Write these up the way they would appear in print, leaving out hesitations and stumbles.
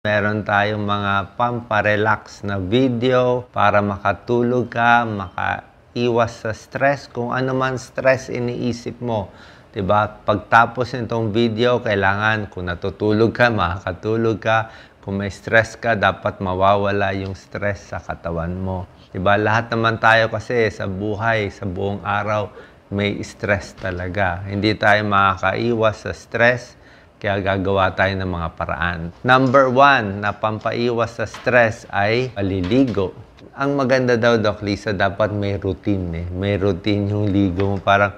Meron tayong mga pamparelax na video para makatulog ka, makaiwas sa stress. Kung ano man stress iniisip mo. Diba? Pagtapos nitong video, kailangan kung natutulog ka, makakatulog ka. Kung may stress ka, dapat mawawala yung stress sa katawan mo. Diba? Lahat naman tayo kasi sa buhay, sa buong araw, may stress talaga. Hindi tayo makakaiwas sa stress. Kaya gagawa tayo ng mga paraan. Number 1 na pampaiwas sa stress ay paliligo. Ang maganda daw, Doc Lisa, dapat may routine. May routine yung ligo mo. Parang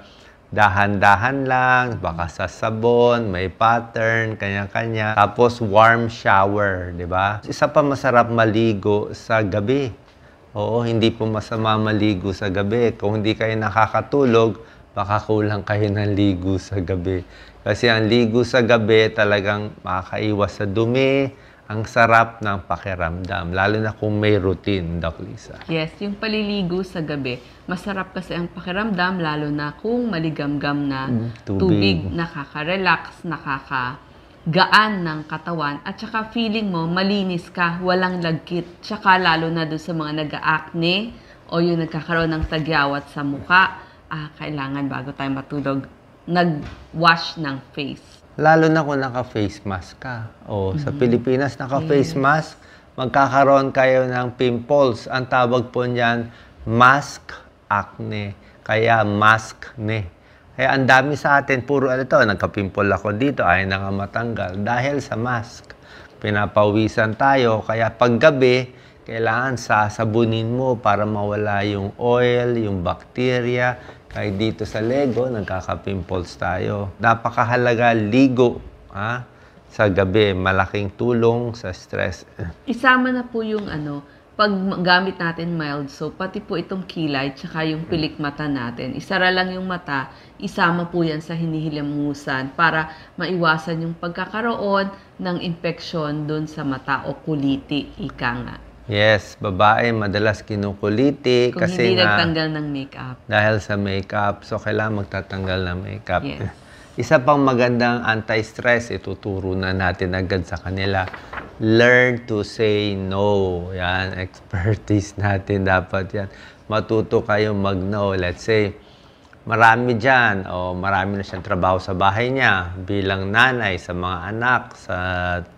dahan-dahan lang, baka sa sabon, may pattern, kanya-kanya. Tapos warm shower, di ba? Isa pa masarap maligo sa gabi. Oo, hindi po masama maligo sa gabi. Kung hindi kayo nakakatulog, baka kulang kayo ng ligo sa gabi. Kasi ang ligo sa gabi talagang makakaiwas sa dumi, ang sarap ng pakiramdam. Lalo na kung may routine, Doc Lisa. Yes, yung paliligo sa gabi, masarap kasi ang pakiramdam, lalo na kung maligamgam na tubig. Nakaka-relax, nakakagaan ng katawan, at saka feeling mo, malinis ka, walang lagkit. Tsaka lalo na doon sa mga nag-acne o yung nagkakaroon ng tagyawat sa muka, kailangan bago tayo matulog, nag-wash ng face. Lalo na kung naka-face mask ka. O, sa Pilipinas, naka-face mask, magkakaroon kayo ng pimples. Ang tawag po niyan, mask acne. Kaya maskne. Kaya ang dami sa atin, puro nagka-pimple ako dito, ay na nga matanggal. Dahil sa mask. Pinapawisan tayo. Kaya paggabi, kailangan sasabunin mo para mawala yung oil, yung bacteria. Kahit dito sa Lego, nagkaka-pimples tayo. Napakahalaga ligo sa gabi. Malaking tulong sa stress. Isama na po yung pag gamit natin mild soap, pati po itong kilay, tsaka yung pilik mata natin. Isara lang yung mata, isama po yan sa hinihilamusan para maiwasan yung pagkakaroon ng infeksyon dun sa mata o kuliti, ika nga. Yes, babae madalas kinukuliti kung kasi hindi nagtanggal ng makeup. Dahil sa makeup, so kailangan magtatanggal ng makeup. Yes. Isa pang magandang anti-stress, ituturo na natin agad sa kanila. Learn to say no. Yan, expertise natin dapat yan. Matuto kayong mag-no. Let's say, marami dyan, marami na siyang trabaho sa bahay niya bilang nanay, sa mga anak,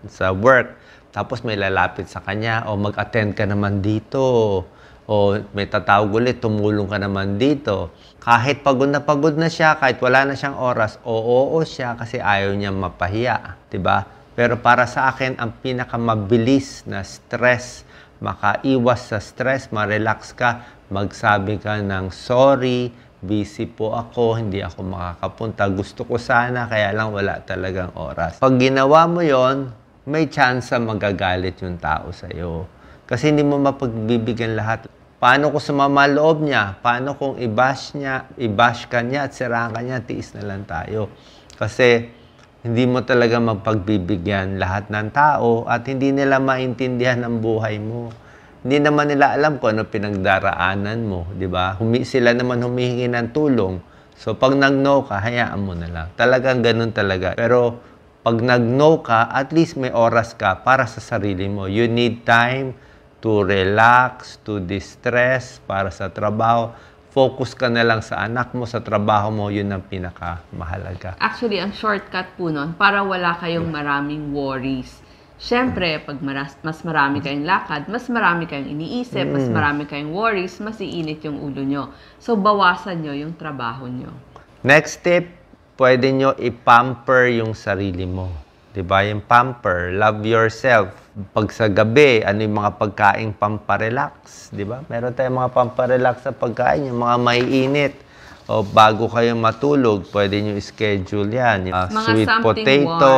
sa work. Tapos may lalapit sa kanya, mag-attend ka naman dito. O may tatawag ulit, tumulong ka naman dito. Kahit pagod na siya, kahit wala na siyang oras, oo siya kasi ayaw niya mapahiya. Diba? Pero para sa akin, ang pinakamabilis na stress, makaiwas sa stress, ma-relax ka, magsabi ka ng sorry, busy po ako, hindi ako makakapunta. Gusto ko sana, kaya lang wala talagang oras. Pag ginawa mo yon, may chance magagalit yung tao sa'yo. Kasi hindi mo mapagbibigyan lahat. Paano kung sumama loob niya? Paano kung i-bash ka niya at siraan ka niya, tiis na lang tayo. Kasi hindi mo talaga mapagbibigyan lahat ng tao at hindi nila maintindihan ang buhay mo. Hindi naman nila alam kung ano pinagdaraanan mo, di ba? Sila naman humihingi ng tulong. So pag nag-no ka, hayaan mo na lang. Talagang ganun talaga. Pero pag nag-no ka, at least may oras ka para sa sarili mo. You need time to relax, to distress, para sa trabaho. Focus ka na lang sa anak mo, sa trabaho mo, yun ang pinakamahalaga. Actually, ang shortcut po nun, para wala kayong maraming worries. Siyempre, pag mas marami kayong lakad, mas marami kayong iniisip, mas marami kayong worries, mas iinit yung ulo nyo. So, bawasan nyo yung trabaho nyo. Next tip, pwede nyo i-pamper yung sarili mo. Diba? Yung pamper, love yourself. Pag sa gabi, ano yung mga pagkaing pamparelax? Diba? Meron tayong mga pamparelax sa pagkain, yung mga maiinit. O bago kayo matulog, pwede nyo schedule yan. Sweet potato,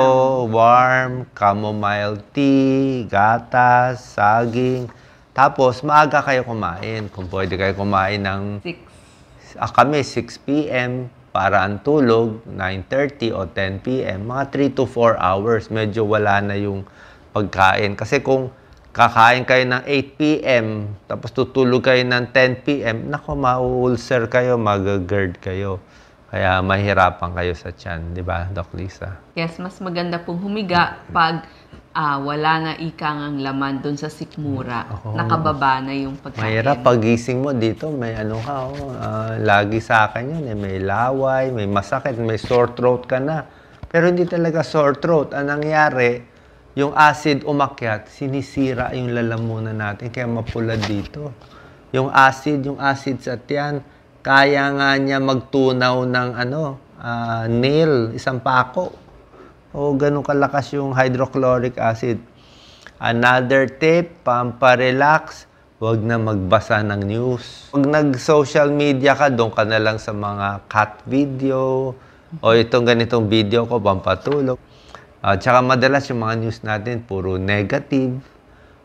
warm, chamomile tea, gatas, saging. Tapos, maaga kayo kumain. Kung pwede kayo kumain ng 6. Kami, 6 p.m. para ang tulog, 9:30 o 10 p.m. Mga 3 to 4 hours. Medyo wala na yung pagkain. Kasi kung kakain kayo ng 8 p.m. tapos tutulog kayo ng 10 p.m. Nako, ma-ulcer kayo, mag-GERD kayo. Kaya mahirapan kayo sa tiyan. Di ba, Doc Lisa? Yes, mas maganda pong humiga pag wala na ikang laman dun sa sikmura. Nakababa na yung pagkain. Mahirap, pagising mo dito, may ano ka, lagi sa akin yun, may laway, may masakit, may sore throat ka na. Pero hindi talaga sore throat. Ang nangyari, yung acid umakyat, sinisira yung lalamunan natin, kaya mapula dito. Yung acid sa tiyan, kaya nga niya magtunaw ng nail, isang pako. O ganun kalakas yung hydrochloric acid. Another tip, pamparelax, huwag na magbasa ng news. Pag nag-social media ka, doon ka na lang sa mga cat video, o itong ganitong video ko, pampatulog. Tsaka madalas yung mga news natin, puro negative.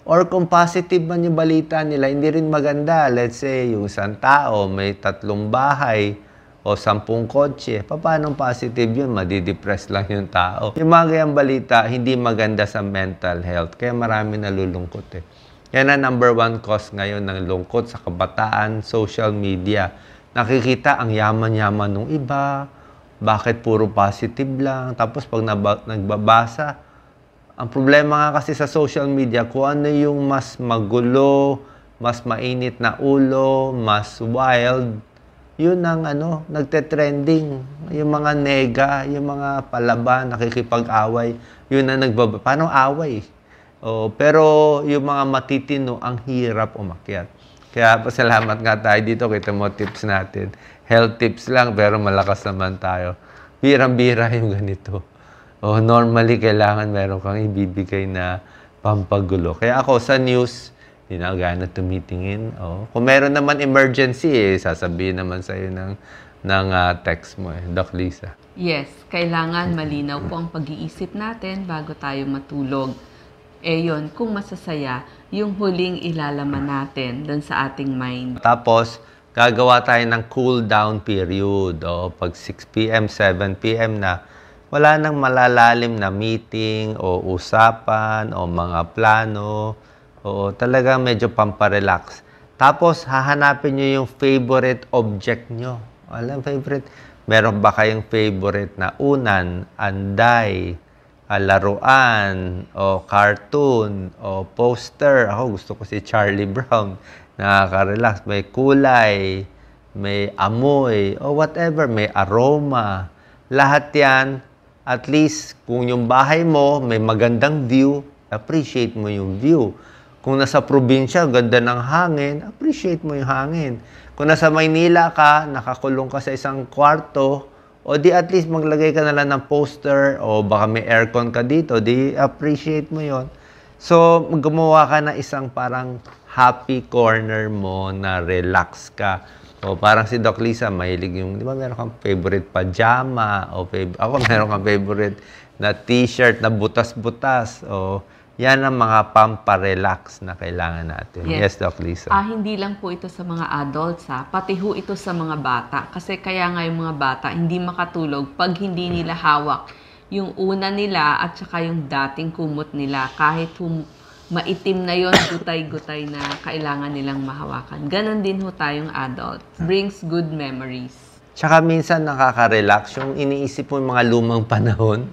Or kung positive man yung balita nila, hindi rin maganda. Let's say, yung isang tao, may 3 bahay, o 10 kotse, paano positive yun? Madidepress lang yung tao. Yung mga gayang balita, hindi maganda sa mental health. Kaya marami nalulungkot eh. Yan ang number 1 cause ngayon ng lungkot sa kabataan, social media. Nakikita ang yaman-yaman ng iba, bakit puro positive lang. Tapos pag nagbabasa, ang problema nga kasi sa social media, kung ano yung mas magulo, mas mainit na ulo, mas wild, yun ang nagte-trending. Yung mga nega, yung mga palaban, nakikipag-away, yun ang paano away? Pero yung mga matitino, ang hirap umakyat. Kaya pasalamat nga tayo dito, kita mo tips natin. Health tips lang, pero malakas naman tayo. Birang-bira yung ganito. Normally, kailangan meron kang ibibigay na pampagulo. Kaya ako sa news, hindi na gana tumitingin. Kung meron naman emergency, sasabihin naman sa'yo ng text mo, Doc Lisa. Yes, kailangan malinaw po ang pag-iisip natin bago tayo matulog. Yun, kung masasaya, yung huling ilalaman natin dun sa ating mind. Tapos, gagawa tayo ng cool down period. Pag 6 p.m., 7 p.m. na, wala nang malalalim na meeting o usapan o mga plano. Talaga medyo pamparelax. Tapos, hahanapin nyo yung favorite object nyo. Alam, favorite? Meron ba kayong favorite na unan, anday, laruan, o cartoon, o poster? Ako, gusto ko si Charlie Brown. Nakaka-relax. May kulay, may amoy, o whatever. May aroma. Lahat yan, at least, kung yung bahay mo may magandang view, appreciate mo yung view. Kung nasa probinsya, ganda ng hangin, appreciate mo yung hangin. Kung nasa Maynila ka, nakakulong ka sa isang kwarto, o di at least maglagay ka na lang ng poster, o baka may aircon ka dito, di appreciate mo yon. So, gumawa ka na isang parang happy corner mo na relax ka. O parang si Doc Lisa, mahilig yung, di ba meron kang favorite pajama, ako meron kang favorite na t-shirt na butas-butas, yan ang mga pamparelax na kailangan natin. Yes, Doc Lisa. Hindi lang po ito sa mga adults, pati ho ito sa mga bata. Kasi kaya nga yung mga bata hindi makatulog pag hindi nila hawak yung una nila at saka yung dating kumot nila. Kahit maitim na yon, gutay-gutay na kailangan nilang mahawakan. Ganon din ho tayong adults. Brings good memories. Tsaka minsan nakaka-relax yung iniisip mo yung mga lumang panahon.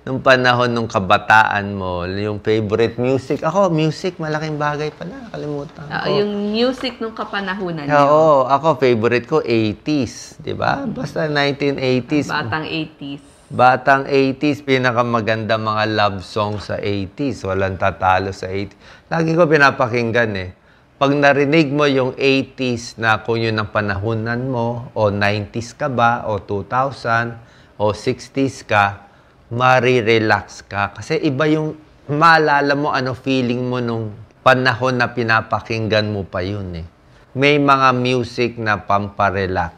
Nung panahon nung kabataan mo, yung favorite music. Ako, music, malaking bagay pala. Nakalimutan ko. Yung music nung kapanahunan niyo. Oo, ako, favorite ko, 80s. Diba? Basta 1980s. Batang 80s. Batang 80s, pinakamaganda mga love song sa 80s. Walang tatalo sa 80s. Lagi ko pinapakinggan Pag narinig mo yung 80s na kung yun ang panahunan mo, o 90s ka ba, o 2000, o 60s ka, marirelax ka. Kasi iba yung maalala mo ano feeling mo nung panahon na pinapakinggan mo pa yun May mga music na pamparelax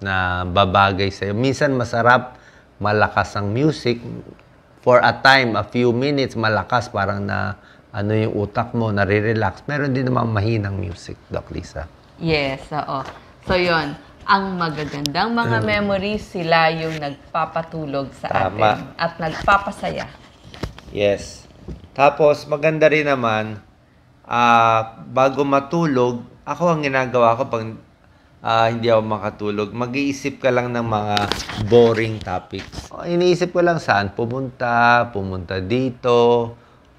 na babagay sa'yo. Minsan masarap, malakas ang music. For a time, a few minutes, malakas, parang na yung utak mo, nare-relax. Meron din naman mahinang music, Doc Lisa. Yes, oo. So, yun. Ang magagandang mga memories, sila yung nagpapatulog sa atin at nagpapasaya. Yes. Tapos, maganda rin naman, bago matulog, ako ang ginagawa ko pag hindi ako makatulog, mag-iisip ka lang ng mga boring topics. Iniisip ko lang saan pumunta dito,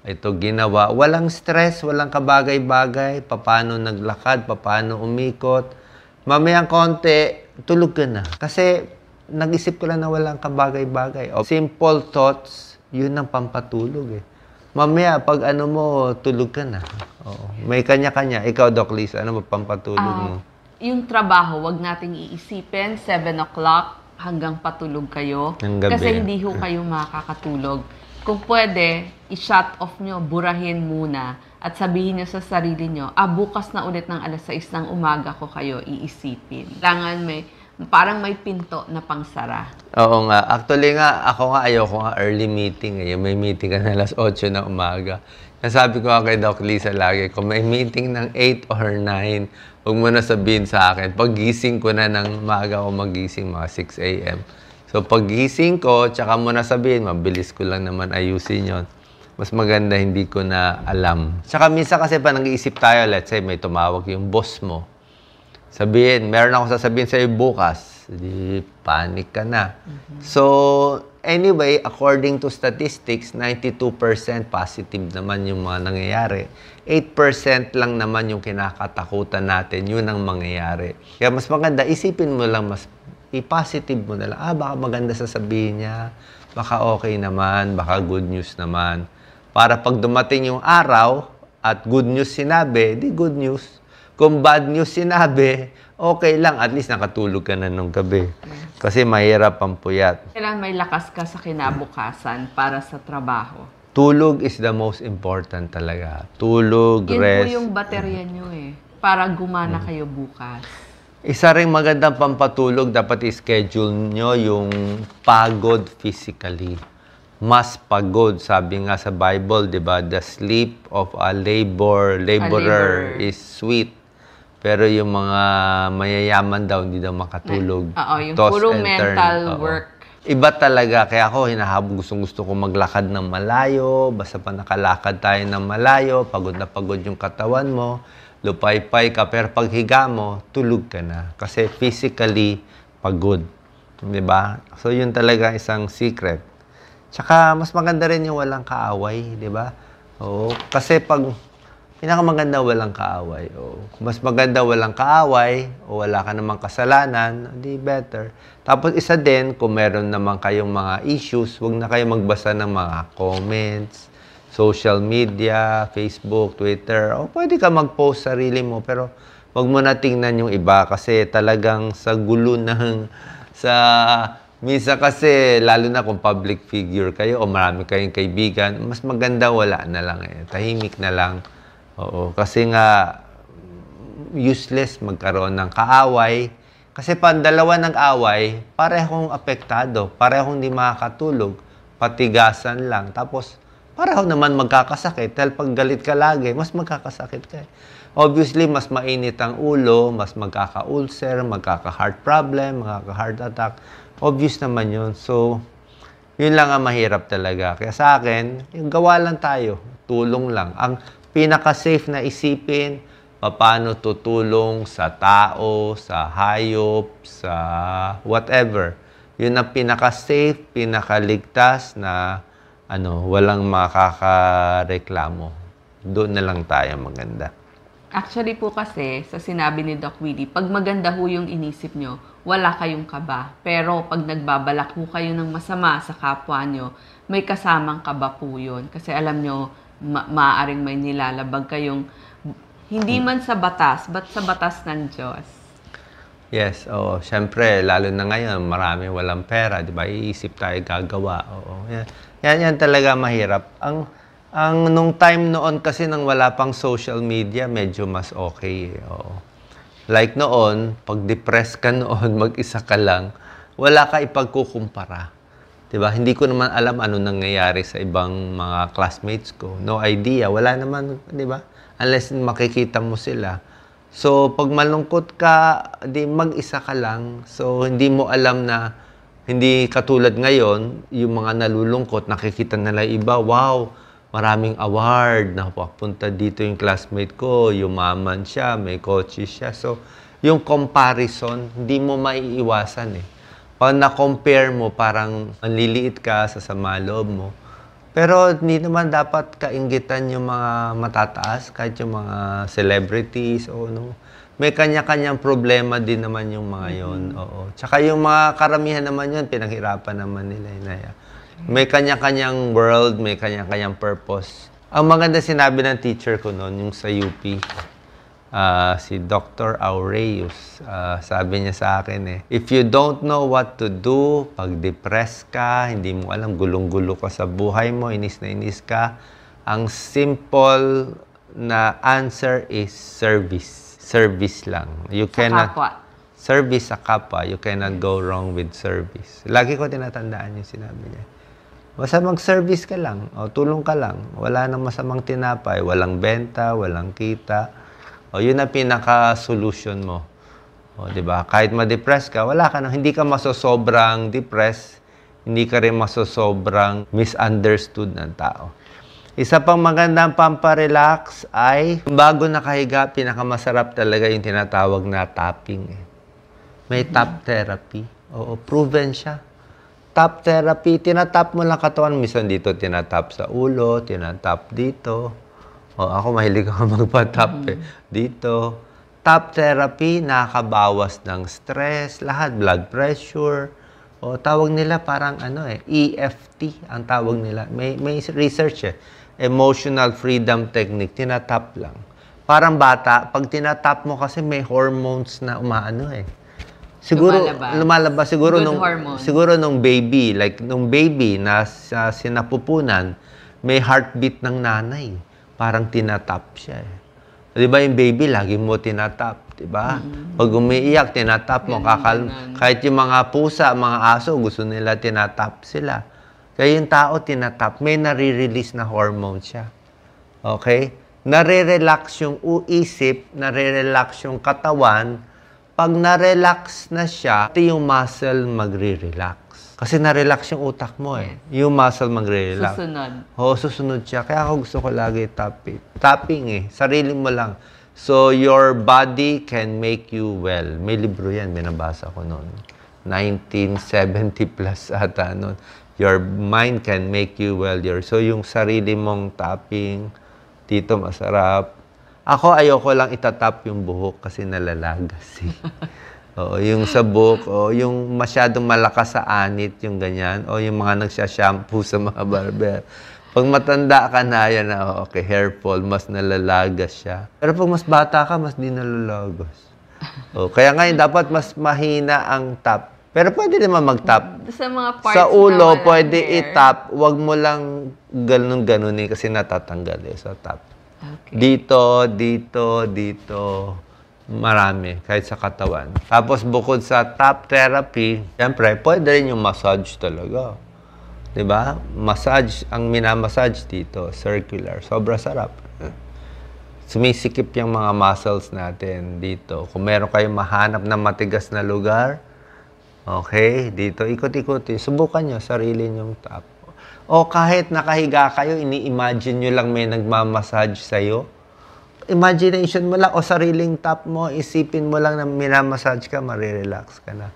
ito ginawa. Walang stress, walang kabagay-bagay, paano naglakad, paano umikot. Mamayang konti, tulog ka na. Kasi nag-isip ko lang na walang kabagay-bagay. Simple thoughts, yun ang pampatulog eh. Mamaya, pag ano mo, tulog ka na. Oo. May kanya-kanya. Ikaw, Doc Lisa, ano ba pampatulog mo? Yung trabaho, wag nating iisipin, 7 o'clock hanggang patulog kayo. Ng gabi. Kasi hindi ho kayo makakatulog. Kung pwede, i-shut off nyo, burahin muna, at sabihin nyo sa sarili nyo, bukas na ulit ng alas 6 ng umaga ko kayo iisipin. Kailangan parang may pinto na pangsara. Oo nga. Actually nga, ako nga ayoko nga early meeting. May meeting ka na alas 8 na umaga. Nasabi ko nga kay Doc Lisa lagi, kung may meeting ng 8 or 9, huwag mo na sabihin sa akin. Paggising ko na ng maaga ako magising, mga 6 a.m. So, paggising ko, tsaka mo na sabihin, mabilis ko lang naman ayusin yon. Mas maganda hindi ko na alam. Tsaka minsan kasi pa nag-iisip tayo, let's say may tumawag yung boss mo. Sabihin, meron ako sasabihin sa'yo bukas. Di panic ka na. So, anyway, according to statistics, 92% positive naman yung mga nangyayari. 8% lang naman yung kinakatakutan natin. Yun ang mangyayari. Kaya mas maganda, isipin mo lang, mas i-positive mo na lang. Baka maganda sasabihin niya. Baka okay naman. Baka good news naman. Para pag dumating yung araw at good news sinabi, di good news. Kung bad news sinabi, okay lang. At least nakatulog ka na nung gabi. Kasi mahirap ang puyat. Kailangan may lakas ka sa kinabukasan para sa trabaho. Tulog is the most important talaga. Tulog, Yun rest. po yung baterya nyo eh. Para gumana kayo bukas. Isa ring magandang pampatulog, dapat i-schedule nyo yung pagod physically. Mas pagod. Sabi nga sa Bible, di ba? The sleep of a laborer is sweet. Pero yung mga mayayaman daw, hindi daw makatulog. Oo, yung Toss puro and mental turn. work. Iba talaga. Kaya ako, gustong-gusto ko maglakad ng malayo. Basta pa nakalakad tayo ng malayo, pagod na pagod yung katawan mo, lupay-pay ka. Pero pag higa mo, tulog ka na. Kasi physically, pagod. Diba? So, yun talaga isang secret. Tsaka, mas maganda rin yung walang kaaway. Diba? Oo. Kasi pag pinakamaganda walang kaaway. Oo. Mas maganda walang kaaway o wala ka namang kasalanan, di better. Tapos isa din, kung meron naman kayong mga issues, huwag na kayo magbasa ng mga comments, social media, Facebook, Twitter. O pwede ka mag-post sarili mo, pero huwag mo na tingnan yung iba kasi talagang sa gulo ng minsan kasi, lalo na kung public figure kayo o marami kayong kaibigan, mas maganda wala na lang eh. Tahimik na lang. Oo, kasi nga useless magkaroon ng kaaway. Kasi pag dalawa nag-away, parehong apektado, parehong hindi makakatulog, patigasan lang. Tapos, pareho naman magkakasakit. Dahil pag galit ka lagi, mas magkakasakit ka. Obviously, mas mainit ang ulo, mas magkaka-ulcer, magkaka-heart problem, magkaka-heart attack. Obvious naman yun. So, yun lang ang mahirap talaga. Kaya sa akin, yung gawa lang tayo. Tulong lang. Ang pinaka-safe na isipin, paano tutulong sa tao, sa hayop, sa whatever. Yun ang pinaka-safe, pinaka-ligtas na walang makakareklamo. Doon na lang tayo maganda. Actually po kasi, sa sinabi ni Doc Willie, pag maganda ho yung inisip nyo, wala kayong kaba. Pero pag nagbabalak ho kayo ng masama sa kapwa nyo, may kasamang kaba po yun. Kasi alam nyo, maaaring may nilalabag kayong hindi man sa batas, but sa batas ng Diyos. Yes, oo. Siyempre, lalo na ngayon, marami walang pera, di ba? Iisip tayo gagawa. Oo. Yan talaga mahirap. Nung time noon kasi nang wala pang social media, medyo mas okay. Oo. Like noon, pag depressed ka noon, mag-isa ka lang, wala ka ipagkukumpara. Diba? Hindi ko naman alam ano nangyayari sa ibang mga classmates ko. No idea. Wala naman, di ba? Unless makikita mo sila. So, pag malungkot ka, di mag-isa ka lang. So, hindi mo alam na hindi katulad ngayon, yung mga nalulungkot, nakikita nila iba, wow, maraming award, napapunta dito yung classmate ko, yumaman siya, may kotse siya. So, yung comparison, hindi mo maiiwasan eh. Pag na-compare mo, parang manliliit ka sa sama loob mo. Pero hindi naman dapat kainggitan yung mga matataas, kahit yung mga celebrities o ano. May kanya-kanyang problema din naman yung mga yon. Oo. Tsaka yung mga karamihan naman yun, pinaghirapan naman nila. Inaya. May kanya-kanyang world, may kanya-kanyang purpose. Ang maganda sinabi ng teacher ko noon, yung sa UP, si Dr. Aureus, sabi niya sa akin if you don't know what to do, pag depressed ka, hindi mo alam, gulong-gulo ka sa buhay mo, inis na inis ka, ang simple na answer is service. Service lang. You cannot service sa kapwa. You cannot go wrong with service. Lagi ko tinatandaan yung sinabi niya. Basta mag-service ka lang. O tulong ka lang. Wala nang masamang tinapay. Walang benta, walang kita. O yun ang pinaka-solution mo. O di ba? Kahit ma-depress ka, wala ka nang hindi ka masosobrang depressed. Hindi ka rin masosobrang misunderstood ng tao. Isa pang magandang pamparelax ay bago nakahiga, pinakamasarap talaga yung tinatawag na tapping. May tap therapy. Oo, proven siya. Tap therapy, tinatap mo lang katawan. Minsan dito tinatap sa ulo, tinatap dito. O, ako mahilig ako magpa-tap dito. Tap therapy, nakakabawas ng stress, lahat, blood pressure. O, tawag nila parang EFT ang tawag nila. May research Emotional freedom technique, tinatap lang. Parang bata, pag tinatap mo kasi may hormones na umaano Siguro lumalabas siguro nung baby, like nung baby na sinapupunan, may heartbeat ng nanay. Parang tinatap siya 'Di ba yung baby lagi mo tinatap, 'di ba? Pag umiiyak, tinatap mo kahit yung mga pusa, mga aso, gusto nila tinatap sila. Kaya yung tao tinatap, may nare-release na hormone siya. Okay? Nare-relax yung isip, nare-relax yung katawan. Pag na-relax na siya, ito yung muscle magre-relax. Kasi na-relax yung utak mo Yung muscle magre-relax. Susunod. Susunod siya. Kaya ako gusto ko lagi tapping. Tapping sarili mo lang. So, your body can make you well. May libro yan, binabasa ko noon. 1970 plus ata noon. Your mind can make you well. So, yung sarili mong tapping, dito masarap. Ako, ayoko lang itatap yung buhok kasi nalalagas Oo, yung sa buhok, yung masyadong malakas sa anit, yung ganyan. O yung mga nagsha-shampoo sa mga barber. Pag matanda ka na, yan okay, hair fall, mas nalalagas siya. Pero pag mas bata ka, mas di nalalagas. Kaya ngayon, dapat mas mahina ang tap. Pero pwede naman mag-tap. Sa mga parts sa ulo, pwede i-tap. Huwag mo lang ganun-ganunin kasi natatanggal sa tap. Okay. Dito. Marami. Kahit sa katawan. Tapos bukod sa tap therapy, siyempre, pwede rin yung massage talaga. Diba? Massage, ang minamassage dito, circular. Sobra sarap. Sumisikip yung mga muscles natin dito. Kung meron kayong mahanap na matigas na lugar, okay, dito, ikot-ikutin. Subukan nyo, sarili nyong tap. O kahit nakahiga kayo, ini-imagine nyo lang may nagmamassage sa'yo. Imagination mo lang, o sariling tap mo, isipin mo lang na minamassage ka, marirelax ka na.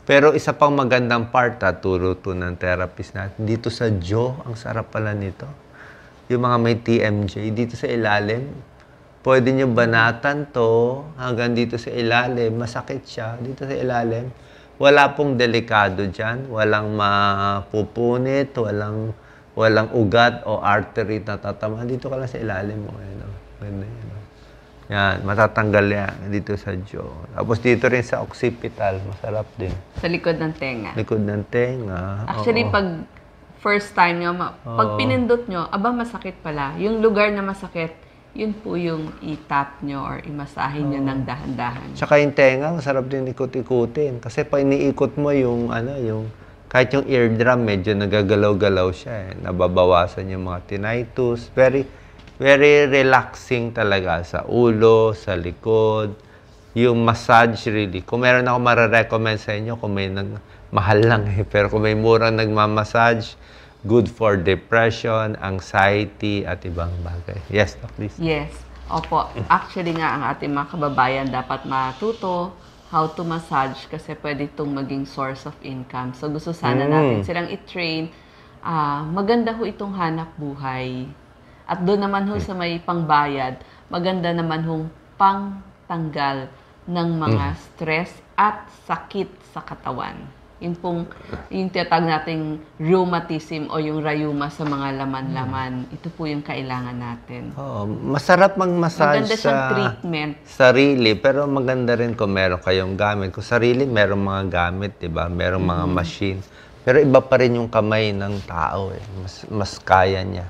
Pero isa pang magandang part, turo to ng therapist natin, dito sa jaw, ang sarap pala nito. Yung mga may TMJ, dito sa ilalim, pwede nyo banatan to, hanggang dito sa ilalim, masakit siya, dito sa ilalim. Wala pong delikado dyan. Walang mapupunit, walang ugat o artery na tatama. Dito ka lang sa ilalim mo. Yan, matatanggal yan dito sa jaw. Tapos dito rin sa occipital, masarap din. Sa likod ng tenga. Likod ng tenga. Actually, pag first time nyo, pag pinindot nyo, masakit pala. Yung lugar na masakit, yun po yung i-tap nyo or i-masahe nyo ng dahan-dahan. Tsaka yung tenga, masarap din ikot-ikutin. Kasi pag iniikot mo kahit yung eardrum, medyo nagagalaw-galaw siya. Nababawasan yung mga tinnitus. Very, very relaxing talaga sa ulo, sa likod. Yung massage really. Kung meron ako mararecommend sa inyo, kung may mahal lang pero kung may murang nagmamassage, good for depression, anxiety, at ibang bagay. Yes, Doc, please. Yes. Opo. Actually nga, ang ating mga kababayan dapat matuto how to massage kasi pwede itong maging source of income. So, gusto sana natin silang i-train maganda ho itong hanap buhay. At doon naman ho sa may pangbayad, maganda naman hong pangtanggal ng mga stress at sakit sa katawan. Yun pong yung tinatawag nating rheumatism o yung rayuma sa mga laman-laman. Ito po yung kailangan natin. Oo, masarap mag-massage Maganda siyang sa treatment. sarili, pero maganda rin kung meron kayong gamit. Kung sarili, meron mga gamit, di ba? Meron mga machine. Pero iba pa rin yung kamay ng tao. Mas kaya niya.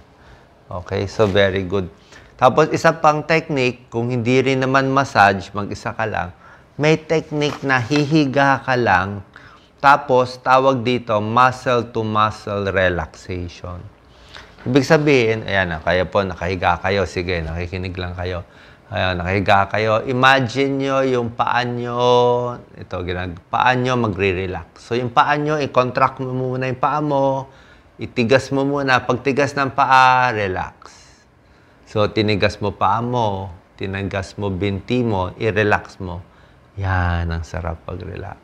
Okay, so very good. Tapos isa pang technique, kung hindi rin naman massage, mag-isa ka lang, may technique na hihiga ka lang, tapos tawag dito, muscle-to-muscle relaxation. Ibig sabihin, ayan, kaya po, nakahiga kayo. Sige, nakikinig lang kayo. Ayan, nakahiga kayo. Imagine nyo yung paa nyo, paa nyo magre-relax. So, yung paa nyo, i-contract mo muna yung paa mo, itigas mo muna. Pag tigas ng paa, relax. So, tinigas mo paa mo, tinagas mo binti mo, i-relax mo. Yan, ang sarap pag-relax.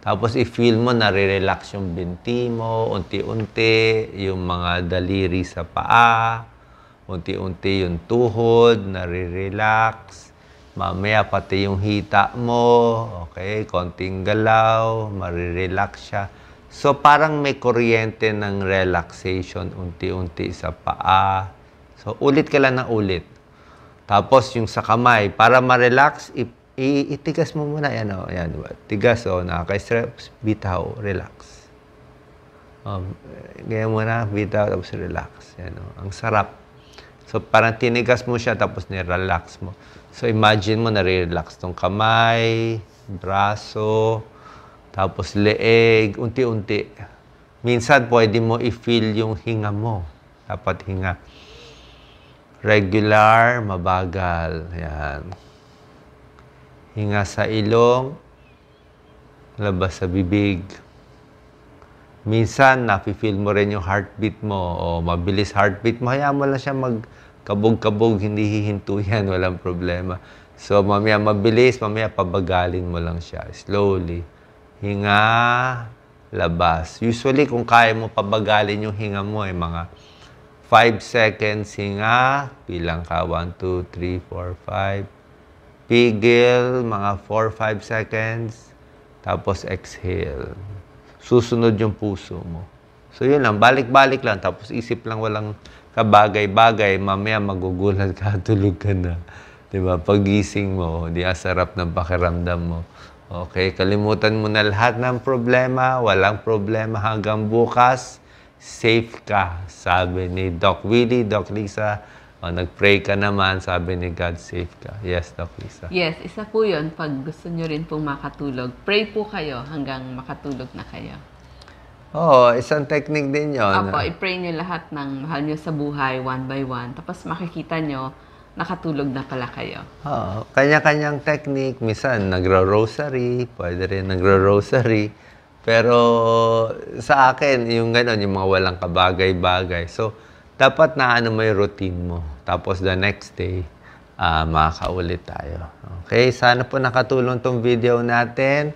Tapos, i-feel mo, nare-relax yung binti mo, unti-unti, yung mga daliri sa paa, unti-unti yung tuhod, nare-relax. Mamaya, pati yung hita mo, okay, konting galaw, marirelax siya. So, parang may kuryente ng relaxation, unti-unti sa paa. So, ulit ka lang na ulit. Tapos, yung sa kamay, para ma-relax, itigas mo muna. Yan, o. Yan, tigas, o. Nakaka-stress, bitaw, relax. Ganyan muna, bitaw, tapos relax. Yan, o. Ang sarap. So, parang tinigas mo siya, tapos nirelax mo. So, imagine mo, nare-relax tong kamay, braso, tapos leeg, unti-unti. Minsan, pwede mo i-feel yung hinga mo. Dapat hinga. Regular, mabagal. Yan. Hinga sa ilong, labas sa bibig. Minsan, nafe-feel mo rin yung heartbeat mo o mabilis heartbeat mo. Hayaan mo lang siya magkabog-kabog, hindi hihinto yan, walang problema. So, mamaya mabilis, mamaya pabagalin mo lang siya. Slowly. Hinga, labas. Usually, kung kaya mo pabagalin yung hinga mo, mga 5 seconds hinga, bilang ka, 1, 2, 3, 4, 5. Pigil, mga 4-5 seconds. Tapos exhale. Susunod yung puso mo. So, yun lang. Balik-balik lang. Tapos isip lang walang kabagay-bagay. Mamaya magugulat ka, tulog ka na. Diba? Pagising mo, di asarap ng pakiramdam mo. Okay, kalimutan mo na lahat ng problema. Walang problema hanggang bukas. Safe ka, sabi ni Doc Willie, Doc Lisa. Nag-pray ka naman, sabi ni God, safe ka. Yes, Doc Lisa. Yes, isa po yun. Pag gusto nyo rin pong makatulog, pray po kayo hanggang makatulog na kayo. Oo, isang technique din yun. Apo, i-pray nyo lahat ng mahal nyo sa buhay, one by one. Tapos makikita nyo, nakatulog na pala kayo. Oo, kanya-kanyang technique. Minsan, nagro-rosary. Pwede rin nagro-rosary. Pero sa akin, yung gano'n, yung mga walang kabagay-bagay. So, dapat na mo yung routine mo. Tapos the next day, makakaulit tayo. Okay, sana po nakatulong tong video natin.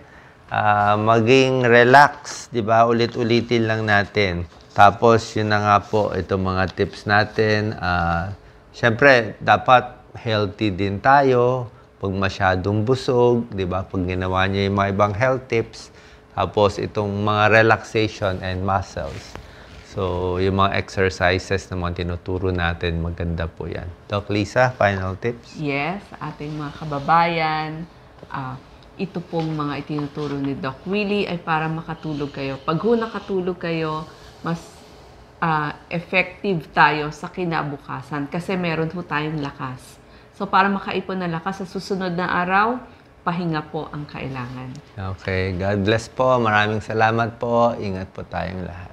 Maging relax, di ba? Ulit-ulitin lang natin. Tapos, yun na nga po, itong mga tips natin. Siyempre, dapat healthy din tayo. Pag masyadong busog, di ba? Pag ginawa niyo yung mga ibang health tips. Tapos, itong mga relaxation and muscles. So, yung mga exercises na mga tinuturo natin, maganda po yan. Doc Lisa, final tips? Yes, ating mga kababayan. Ito pong mga itinuturo ni Doc Willie ay para makatulog kayo. Pag nakatulog kayo, mas effective tayo sa kinabukasan kasi meron po tayong lakas. So, para makaipon na lakas sa susunod na araw, pahinga po ang kailangan. Okay, God bless po. Maraming salamat po. Ingat po tayong lahat.